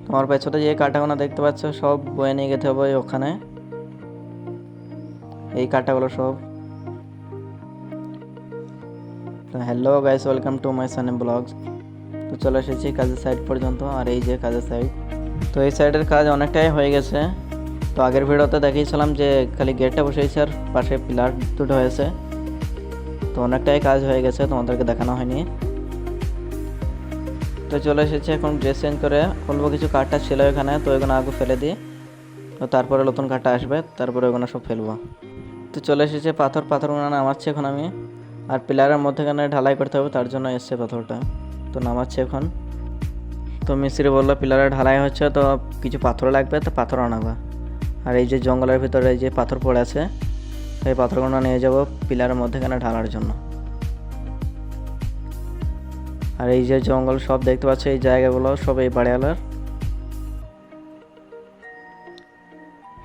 তোমার পেছনে যে কাঁটাগুলো দেখতে পাচ্ছ সব বয়ে নিয়ে যেতে হবে ওখানে, এই কাঁটাগুলো সব। তো hello guys, welcome to my Sunny blogs. তো চলে এসেছি কাজের সাইড পর্যন্ত, আর এই যে কাজের সাইড। তো এই সাইডের কাজ অনেকটাই হয়ে গেছে। তো আগের ভিডিওতে দেখিয়েছিলাম যে খালি গেটটা বসেছে আর পাশে পিলার দুটো হয়েছে। তো অনেকটাই কাজ হয়ে গেছে, তোমাদেরকে দেখানো হয়নি। তো চলে এসেছি এখন ড্রেস চেঞ্জ করে, অল্প কিছু কাঠটা ছিল এখানে, তো এগুলো আগে ফেলে দিই। তো তারপরে নতুন কাঠটা আসবে, তারপরে ওগুলো সব ফেলবো। তো চলে এসেছে পাথরগুলো নামাচ্ছি এখন আমি। আর পিলারের মধ্যেখানে ঢালাই করতে হবে, তার জন্য এসছে পাথরটা। তো নামাচ্ছি এখন। তো মিস্ত্রি বললো পিলারে ঢালাই হচ্ছে, তো কিছু পাথর লাগবে, তো পাথর আনাবা। আর এই যে জঙ্গলের ভিতরে এই যে পাথর পড়ে আছে, এই পাথরগুলো নিয়ে যাব পিলারের মধ্যেখানে ঢালার জন্য। আর এই যে জঙ্গল সব দেখতে পাচ্ছ, এই জায়গাগুলো সব এই বাড়িওয়ালার।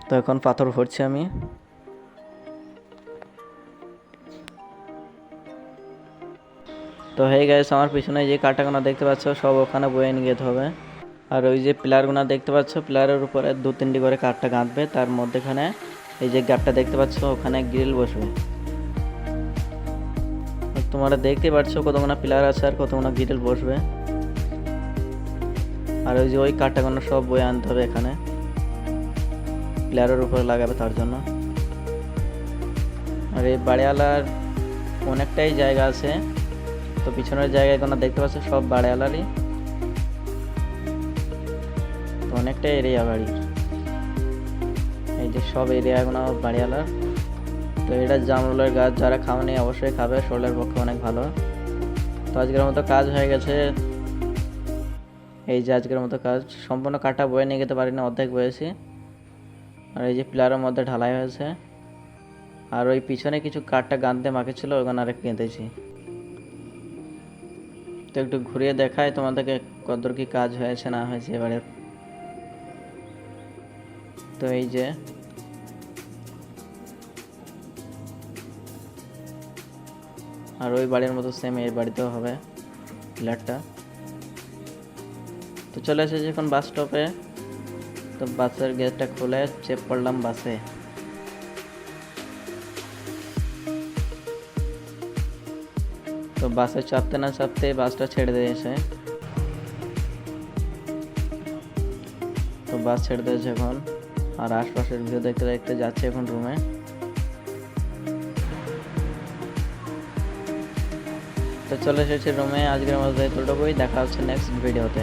তো এখন পাথর ভরছি আমি। তো হয়ে গেছে, আমার পিছনে যে কাঁটাগুলো দেখতে পাচ্ছ সব ওখানে বয়ে নিয়ে যেতে হবে। আর ওই যে পিলারগুলো দেখতে পাচ্ছ, পিলারের উপরে 2-3টি করে কাঠটা গাঁথবে, তার মধ্যেখানে এই যে গ্যাপটা দেখতে পাচ্ছ ওখানে গ্রিল বসবে। তোমরা দেখতে পাচ্ছ কতগুলো পিলার আছে আর কতগুলো গ্রিল বসবে। আর ওই যে ওই কাঠটাগুলো সব বয়ে আনতে হবে এখানে, পিলারের উপরে লাগাবে তার জন্য। আর এই বাড়িওয়ালার অনেকটাই জায়গা আছে। তো পিছনের জায়গাগুলো দেখতে পাচ্ছ সব বাড়িওয়ালারই। তো অনেকটাই এরিয়া বাড়ির, এই যে সব এরিয়াগুলো বাড়িওয়ালার। তো এটা জামরুলের গাছ, যারা খাওয়ানি অবশ্যই খাবে, শরীরের পক্ষে অনেক ভালো। তো আজকের মতো কাজ হয়ে গেছে। এই যে আজকের মতো কাজ সম্পূর্ণ কাটা বয়ে নিয়ে যেতে পারিনি, অর্ধেক বয়েছি। আর এই যে পিলারের মধ্যে ঢালাই হয়েছে। আর ওই পিছনে কিছু কাঠটা গাঁথতে বাকি ছিল, ওখানে আরেক গেঁথেছি। তো একটু ঘুরিয়ে দেখায় তোমাদেরকে কতদূর কি কাজ হয়েছে না হয়েছে এবারে। তো এই যে আর ওই বাড়ির মতো সেম এই বাড়িতেও হবে পিলারটা। তো চলে এসেছি এখন বাস স্টপে। তো বাসের গেটটা খুলে চেপ পড়লাম বাসে। তো বাসে চাপতে না চাপতে বাসটা ছেড়ে দিয়েছে। তো বাস ছেড়ে দিয়েছে এখন, আর আশপাশের ভিউ দেখতে দেখতে যাচ্ছে এখন রুমে। তো চলে এসেছি রুমে। আজকের মধ্যে এতটুকুই, দেখা হচ্ছে নেক্সট ভিডিওতে।